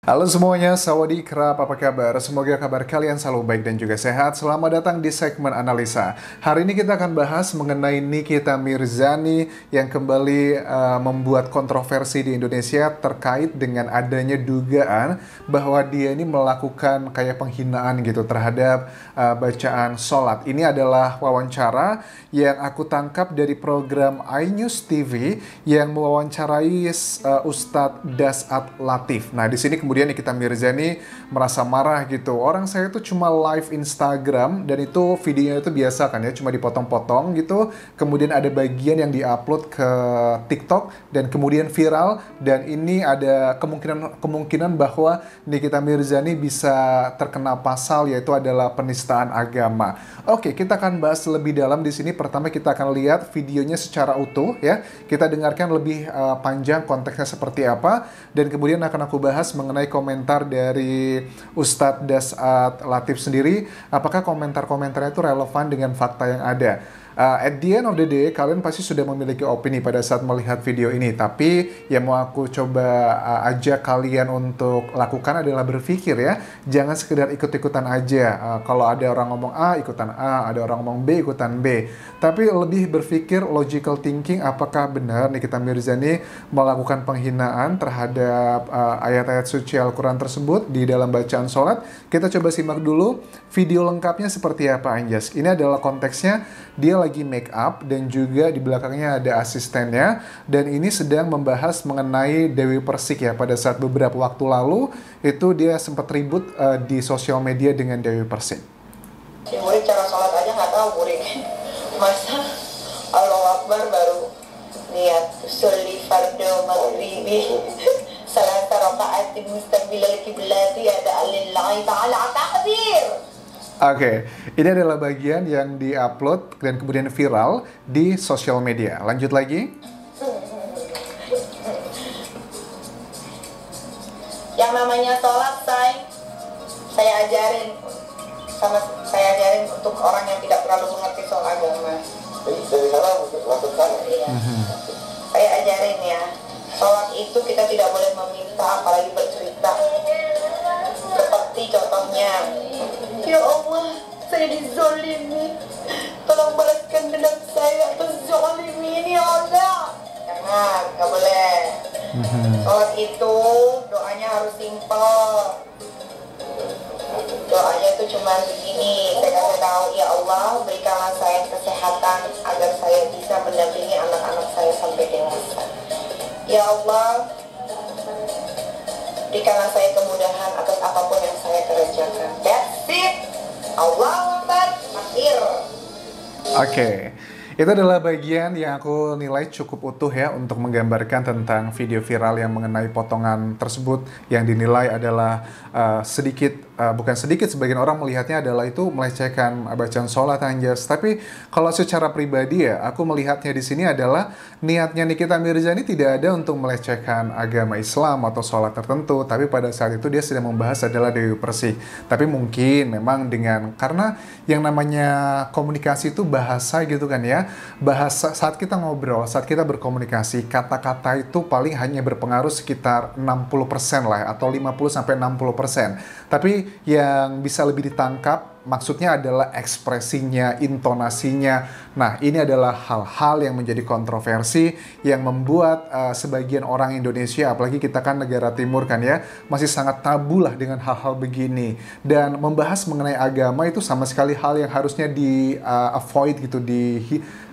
Halo semuanya, sawadee krap, apa kabar? Semoga kabar kalian selalu baik dan juga sehat. Selamat datang di segmen analisa. Hari ini kita akan bahas mengenai Nikita Mirzani yang kembali membuat kontroversi di Indonesia terkait dengan adanya dugaan bahwa dia ini melakukan kayak penghinaan gitu terhadap bacaan sholat. Ini adalah wawancara yang aku tangkap dari program iNews TV yang mewawancarai Ustadz Dasat Latif. Nah, di sini kemudian Nikita Mirzani merasa marah gitu. Orang saya itu cuma live Instagram dan itu videonya itu biasa kan ya, cuma dipotong-potong gitu. Kemudian ada bagian yang diupload ke TikTok dan kemudian viral, dan ini ada kemungkinan bahwa Nikita Mirzani bisa terkena pasal, yaitu adalah penistaan agama. Oke, kita akan bahas lebih dalam di sini. Pertama kita akan lihat videonya secara utuh ya. Kita dengarkan lebih panjang konteksnya seperti apa, dan kemudian akan aku bahas mengenai komentar dari Ustadz Dasat Latif sendiri. Apakah komentar-komentarnya itu relevan dengan fakta yang ada? At the end of the day, kalian pasti sudah memiliki opini pada saat melihat video ini. Tapi yang mau aku coba ajak kalian untuk lakukan adalah berpikir ya. Jangan sekedar ikut-ikutan aja. Kalau ada orang ngomong A, ikutan A. Ada orang ngomong B, ikutan B. Tapi lebih berpikir logical thinking, apakah benar Nikita Mirzani melakukan penghinaan terhadap ayat-ayat suci Al-Quran tersebut di dalam bacaan sholat. Kita coba simak dulu video lengkapnya seperti apa, Anjas. Ini adalah konteksnya, dia lagi make up dan juga di belakangnya ada asistennya, dan ini sedang membahas mengenai Dewi Persik ya. Pada saat beberapa waktu lalu itu dia sempat ribut di sosial media dengan Dewi Persik. Si murid cara sholat aja nggak tahu murid. Masa Allahu Akbar baru niat sholli fardu maghribi salat raka'atin mustaqbilal qiblati ada lillahi ta'ala takbir. Oke, ini adalah bagian yang di-upload dan kemudian viral di sosial media. Lanjut lagi. Yang namanya sholat, saya ajarin untuk orang yang tidak terlalu mengerti soal agama. Dari sana lakukan. Iya. Saya ajarin ya, sholat itu kita tidak boleh meminta, apalagi bercerita. Seperti contohnya, ya Allah, saya dizolimi, tolong balaskan dendam saya atas zolimi ini ya Allah. Jangan, nggak boleh. Sholat itu doanya harus simpel. Doanya itu cuma begini, saya kasih tahu, ya Allah, berikanlah saya kesehatan agar saya bisa mendampingi anak-anak saya sampai dewasa. Ya Allah, berikanlah saya kemudahan atas apapun yang saya kerjakan. That's it. Allah Akbar. Akhir. Oke, itu adalah bagian yang aku nilai cukup utuh ya untuk menggambarkan tentang video viral yang mengenai potongan tersebut yang dinilai adalah bukan sedikit, sebagian orang melihatnya adalah itu melecehkan bacaan sholat, Anjas. Tapi kalau secara pribadi ya, aku melihatnya di sini adalah niatnya Nikita Mirzani tidak ada untuk melecehkan agama Islam atau sholat tertentu, tapi pada saat itu dia sedang membahas adalah Dewi Persik. Tapi mungkin memang karena yang namanya komunikasi itu bahasa gitu kan ya, bahasa saat kita ngobrol, saat kita berkomunikasi, kata-kata itu paling hanya berpengaruh sekitar 60% lah, atau 50-60%. Tapi yang bisa lebih ditangkap maksudnya adalah ekspresinya, intonasinya. Nah, ini adalah hal-hal yang menjadi kontroversi yang membuat sebagian orang Indonesia, apalagi kita kan negara timur kan ya, masih sangat tabu lah dengan hal-hal begini. Dan membahas mengenai agama itu sama sekali hal yang harusnya di-avoid gitu,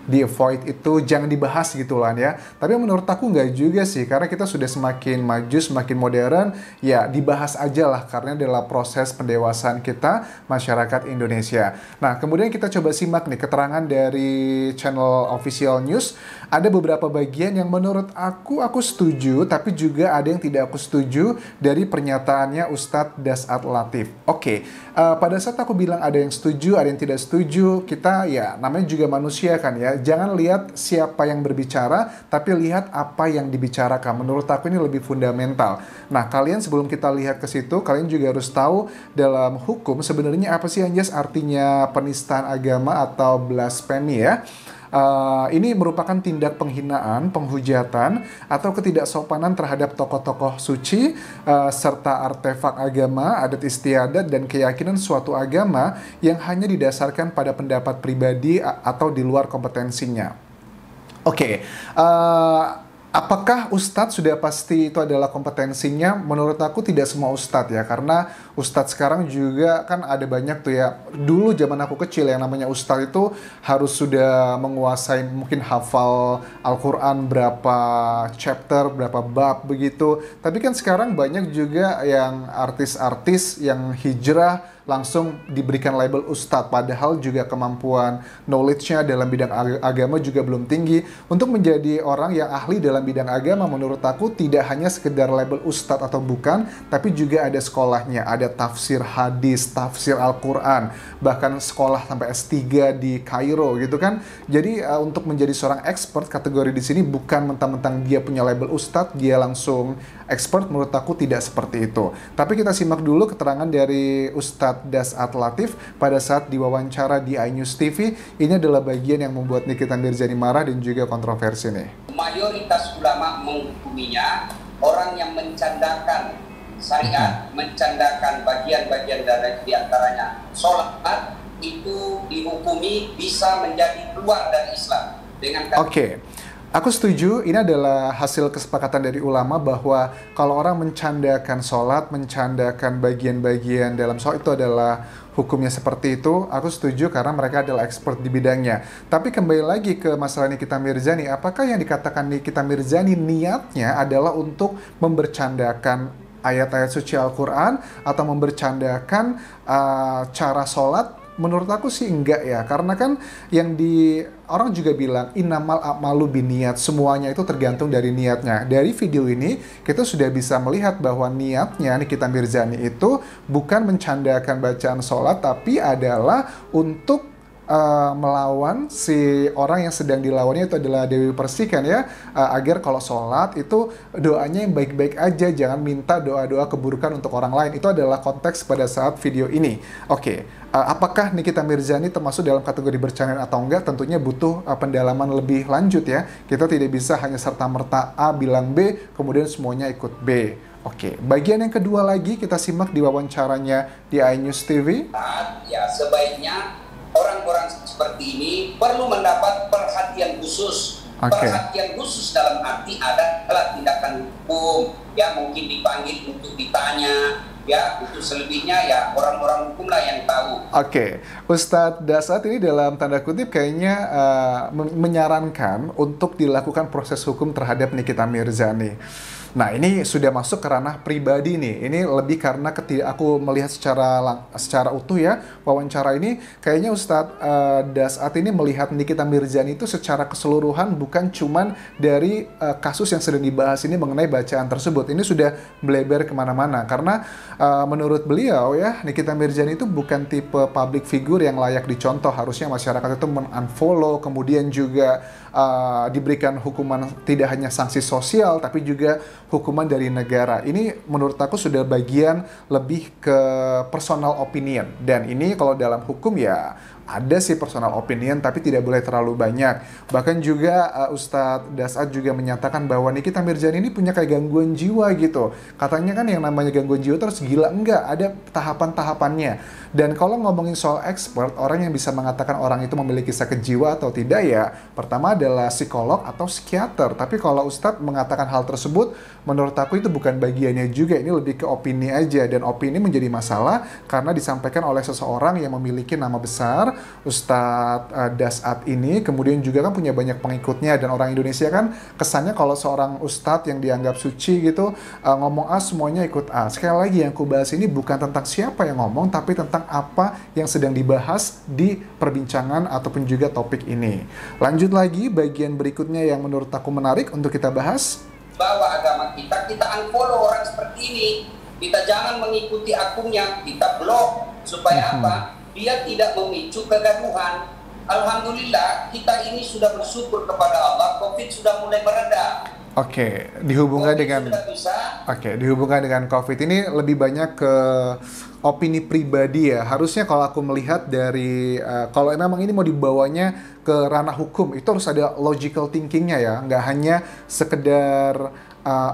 di-avoid itu jangan dibahas gitu lah ya. Tapi menurut aku nggak juga sih, karena kita sudah semakin maju, semakin modern, ya dibahas aja lah, karena adalah proses pendewasaan kita, masyarakat Indonesia. Nah, kemudian kita coba simak nih keterangan dari channel Official News. Ada beberapa bagian yang menurut aku setuju, tapi juga ada yang tidak aku setuju dari pernyataannya Ustadz Dasat Latif. Oke, pada saat aku bilang ada yang setuju, ada yang tidak setuju, kita ya namanya juga manusia kan ya. Jangan lihat siapa yang berbicara, tapi lihat apa yang dibicarakan. Menurut aku ini lebih fundamental. Nah, kalian sebelum kita lihat ke situ, kalian juga harus tahu dalam hukum sebenarnya apa sih, Anjas, artinya penistaan agama atau blasphemy ya. Ini merupakan tindak penghinaan, penghujatan, atau ketidaksopanan terhadap tokoh-tokoh suci, serta artefak agama, adat istiadat, dan keyakinan suatu agama yang hanya didasarkan pada pendapat pribadi atau di luar kompetensinya. Oke, apakah Ustadz sudah pasti itu adalah kompetensinya? Menurut aku tidak semua Ustadz ya, karena Ustadz sekarang juga kan ada banyak tuh ya. Dulu zaman aku kecil yang namanya Ustadz itu harus sudah menguasai, mungkin hafal Al-Quran berapa chapter, berapa bab begitu. Tapi kan sekarang banyak juga yang artis-artis yang hijrah langsung diberikan label Ustadz, padahal juga kemampuan knowledge-nya dalam bidang agama juga belum tinggi. Untuk menjadi orang yang ahli dalam bidang agama, menurut aku tidak hanya sekedar label Ustadz atau bukan, tapi juga ada sekolahnya, ada tafsir hadis, tafsir Al-Quran, bahkan sekolah sampai S3 di Kairo gitu kan. Jadi untuk menjadi seorang expert, kategori di sini bukan mentang-mentang dia punya label Ustadz, dia langsung expert. Menurut aku tidak seperti itu. Tapi kita simak dulu keterangan dari Ustadz Dasat Latif pada saat diwawancara di iNews TV. Ini adalah bagian yang membuat Nikita Mirzani marah dan juga kontroversi nih. Mayoritas ulama menghukuminya orang yang mencandakan syariat, mencandakan bagian-bagian dari diantaranya sholat, itu dihukumi bisa menjadi keluar dari Islam. Oke. Aku setuju, ini adalah hasil kesepakatan dari ulama bahwa kalau orang mencandakan sholat, mencandakan bagian-bagian dalam sholat, itu adalah hukumnya seperti itu. Aku setuju karena mereka adalah expert di bidangnya. Tapi kembali lagi ke masalah Nikita Mirzani, apakah yang dikatakan Nikita Mirzani niatnya adalah untuk membercandakan ayat-ayat suci Al-Quran atau membercandakan cara sholat? Menurut aku sih enggak ya, karena kan yang orang juga bilang innamal a'malu binniyat, semuanya itu tergantung dari niatnya. Dari video ini kita sudah bisa melihat bahwa niatnya Nikita Mirzani itu bukan mencandakan bacaan sholat, tapi adalah untuk melawan si orang yang sedang dilawannya, itu adalah Dewi Persik kan ya, agar kalau sholat itu doanya yang baik-baik aja, jangan minta doa-doa keburukan untuk orang lain. Itu adalah konteks pada saat video ini. Oke, apakah Nikita Mirzani termasuk dalam kategori bercandaan atau enggak? Tentunya butuh pendalaman lebih lanjut ya. Kita tidak bisa hanya serta-merta A bilang B, kemudian semuanya ikut B. Oke, bagian yang kedua lagi kita simak di wawancaranya di iNews TV. Ya, sebaiknya orang-orang seperti ini perlu mendapat perhatian khusus. Perhatian khusus dalam arti adalah tindakan hukum, ya mungkin dipanggil untuk ditanya, ya itu selebihnya ya orang-orang hukum lah yang tahu. Oke, Ustadz Dasat ini dalam tanda kutip kayaknya menyarankan untuk dilakukan proses hukum terhadap Nikita Mirzani. Nah, ini sudah masuk ke ranah pribadi nih. Ini lebih karena ketika aku melihat secara utuh ya, wawancara ini kayaknya Ustadz Dasat ini melihat Nikita Mirzani itu secara keseluruhan, bukan cuman dari kasus yang sedang dibahas ini mengenai bacaan tersebut. Ini sudah melebar kemana-mana, karena menurut beliau ya, Nikita Mirzani itu bukan tipe public figure yang layak dicontoh. Harusnya masyarakat itu men-unfollow, kemudian juga diberikan hukuman tidak hanya sanksi sosial, tapi juga hukuman dari negara. Ini menurut aku sudah bagian lebih ke personal opinion. Dan ini kalau dalam hukum ya ada sih personal opinion, tapi tidak boleh terlalu banyak. Bahkan juga Ustadz Dasat juga menyatakan bahwa Nikita Mirzani ini punya kayak gangguan jiwa gitu. Katanya kan yang namanya gangguan jiwa terus gila, enggak, ada tahapan-tahapannya. Dan kalau ngomongin soal expert, orang yang bisa mengatakan orang itu memiliki sakit jiwa atau tidak ya, pertama adalah psikolog atau psikiater. Tapi kalau Ustadz mengatakan hal tersebut, menurut aku itu bukan bagiannya juga, ini lebih ke opini aja. Dan opini menjadi masalah karena disampaikan oleh seseorang yang memiliki nama besar, Ustadz Dasat ini, kemudian juga kan punya banyak pengikutnya. Dan orang Indonesia kan kesannya kalau seorang Ustadz yang dianggap suci gitu, ngomong A semuanya ikut A. Sekali lagi yang aku bahas ini bukan tentang siapa yang ngomong, tapi tentang apa yang sedang dibahas di perbincangan ataupun juga topik ini. Lanjut lagi bagian berikutnya yang menurut aku menarik untuk kita bahas. Bahwa agama kita unfollow orang seperti ini. Kita jangan mengikuti akunnya, kita blok. Supaya apa? Dia tidak memicu kegaduhan. Alhamdulillah kita ini sudah bersyukur kepada Allah, COVID sudah mulai mereda. Oke, dihubungkan dengan dihubungkan dengan COVID ini lebih banyak ke opini pribadi ya. Harusnya kalau aku melihat dari kalau memang ini mau dibawanya ke ranah hukum, itu harus ada logical thinkingnya ya, nggak hanya sekedar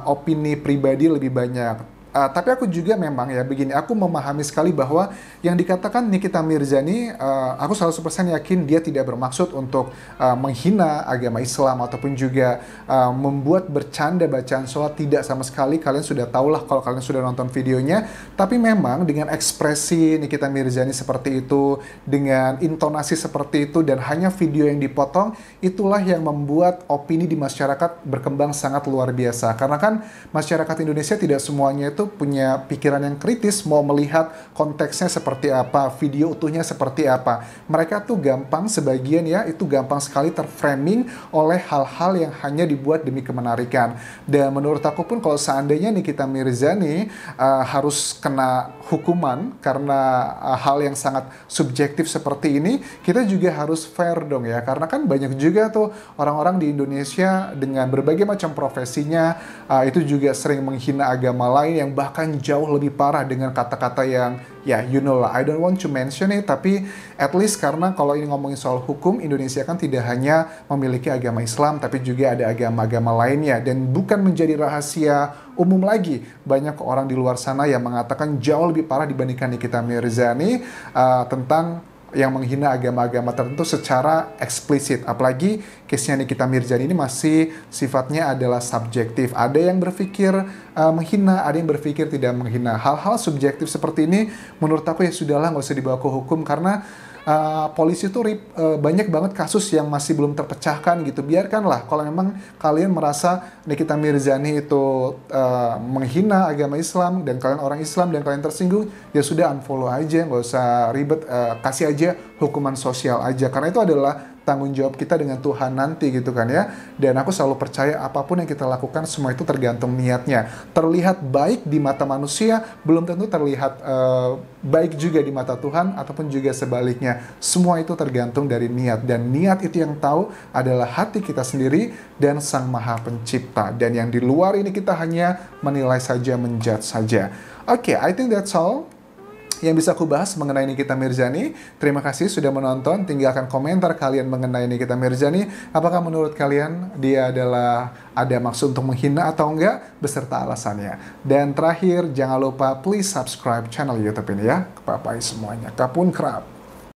opini pribadi lebih banyak. Tapi aku juga memang ya begini, aku memahami sekali bahwa yang dikatakan Nikita Mirzani, aku 100% yakin dia tidak bermaksud untuk menghina agama Islam ataupun juga membuat bercanda bacaan sholat, tidak sama sekali. Kalian sudah tahulah kalau kalian sudah nonton videonya. Tapi memang dengan ekspresi Nikita Mirzani seperti itu, dengan intonasi seperti itu, dan hanya video yang dipotong, itulah yang membuat opini di masyarakat berkembang sangat luar biasa. Karena kan masyarakat Indonesia tidak semuanya itu punya pikiran yang kritis, mau melihat konteksnya seperti apa, video utuhnya seperti apa. Mereka tuh gampang, sebagian ya, itu gampang sekali terframing oleh hal-hal yang hanya dibuat demi kemenarikan. Dan menurut aku pun kalau seandainya Nikita Mirzani harus kena hukuman karena hal yang sangat subjektif seperti ini, kita juga harus fair dong ya. Karena kan banyak juga tuh orang-orang di Indonesia dengan berbagai macam profesinya, itu juga sering menghina agama lain yang bahkan jauh lebih parah dengan kata-kata yang ya you know lah, I don't want to mention it, tapi at least karena kalau ini ngomongin soal hukum, Indonesia kan tidak hanya memiliki agama Islam, tapi juga ada agama-agama lainnya, dan bukan menjadi rahasia umum lagi. Banyak orang di luar sana yang mengatakan jauh lebih parah dibandingkan Nikita Mirzani tentang yang menghina agama-agama tertentu secara eksplisit. Apalagi case-nya Nikita Mirzani ini masih sifatnya adalah subjektif. Ada yang berpikir menghina, ada yang berpikir tidak menghina. Hal-hal subjektif seperti ini menurut aku ya sudahlah, nggak usah dibawa ke hukum, karena polisi tuh banyak banget kasus yang masih belum terpecahkan gitu. Biarkanlah kalau memang kalian merasa Nikita Mirzani itu menghina agama Islam dan kalian orang Islam dan kalian tersinggung, ya sudah unfollow aja, nggak usah ribet, kasih aja hukuman sosial aja, karena itu adalah tanggung jawab kita dengan Tuhan nanti gitu kan ya. Dan aku selalu percaya apapun yang kita lakukan semua itu tergantung niatnya. Terlihat baik di mata manusia belum tentu terlihat baik juga di mata Tuhan, ataupun juga sebaliknya. Semua itu tergantung dari niat, dan niat itu yang tahu adalah hati kita sendiri dan Sang Maha Pencipta. Dan yang di luar ini kita hanya menilai saja, menjudge saja. Oke, I think that's all yang bisa aku bahas mengenai Nikita Mirzani. Terima kasih sudah menonton. Tinggalkan komentar kalian mengenai Nikita Mirzani. Apakah menurut kalian dia adalah ada maksud untuk menghina atau enggak, beserta alasannya. Dan terakhir, jangan lupa please subscribe channel YouTube ini ya. Kepapai semuanya. Kapun kerap.